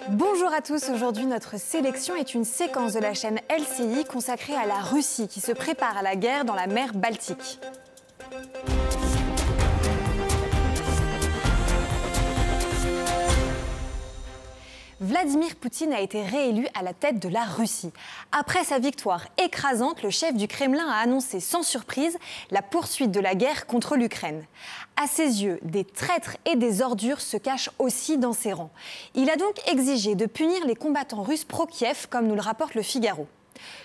Bonjour à tous, aujourd'hui notre sélection est une séquence de la chaîne LCI consacrée à la Russie qui se prépare à la guerre dans la mer Baltique. Vladimir Poutine a été réélu à la tête de la Russie. Après sa victoire écrasante, le chef du Kremlin a annoncé sans surprise la poursuite de la guerre contre l'Ukraine. À ses yeux, des traîtres et des ordures se cachent aussi dans ses rangs. Il a donc exigé de punir les combattants russes pro-Kiev, comme nous le rapporte Le Figaro.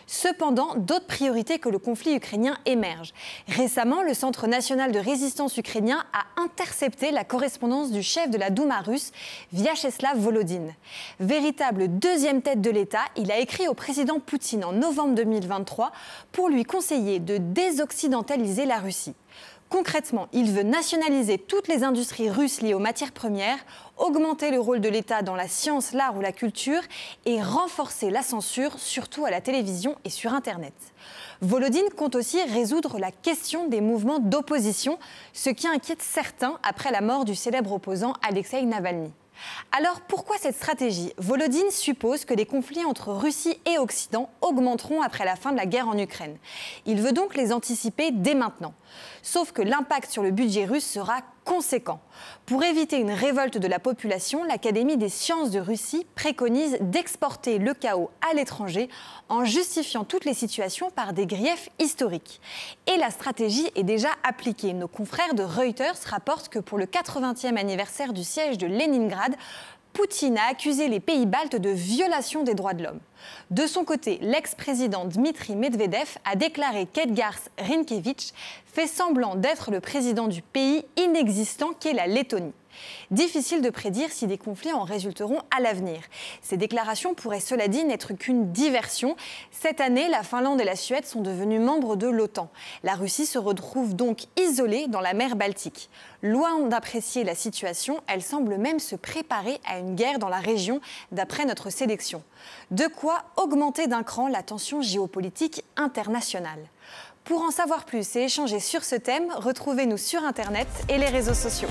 Cependant, d'autres priorités que le conflit ukrainien émergent. Récemment, le Centre national de résistance ukrainien a intercepté la correspondance du chef de la Douma russe, Vyacheslav Volodine. Véritable deuxième tête de l'État, il a écrit au président Poutine en novembre 2023 pour lui conseiller de désoccidentaliser la Russie. Concrètement, il veut nationaliser toutes les industries russes liées aux matières premières, augmenter le rôle de l'État dans la science, l'art ou la culture et renforcer la censure, surtout à la télévision et sur Internet. Volodine compte aussi résoudre la question des mouvements d'opposition, ce qui inquiète certains après la mort du célèbre opposant Alexeï Navalny. Alors pourquoi cette stratégie ? Volodine suppose que les conflits entre Russie et Occident augmenteront après la fin de la guerre en Ukraine. Il veut donc les anticiper dès maintenant. Sauf que l'impact sur le budget russe sera conséquent. Pour éviter une révolte de la population, l'Académie des sciences de Russie préconise d'exporter le chaos à l'étranger en justifiant toutes les situations par des griefs historiques. Et la stratégie est déjà appliquée. Nos confrères de Reuters rapportent que pour le 80e anniversaire du siège de Leningrad, Poutine a accusé les pays baltes de violation des droits de l'homme. De son côté, l'ex-président Dmitri Medvedev a déclaré qu'Edgars Rinkevich fait semblant d'être le président du pays inexistant qu'est la Lettonie. Difficile de prédire si des conflits en résulteront à l'avenir. Ces déclarations pourraient, cela dit, n'être qu'une diversion. Cette année, la Finlande et la Suède sont devenues membres de l'OTAN. La Russie se retrouve donc isolée dans la mer Baltique. Loin d'apprécier la situation, elle semble même se préparer à une guerre dans la région, d'après notre sélection. De quoi augmenter d'un cran la tension géopolitique internationale. Pour en savoir plus et échanger sur ce thème, retrouvez-nous sur Internet et les réseaux sociaux.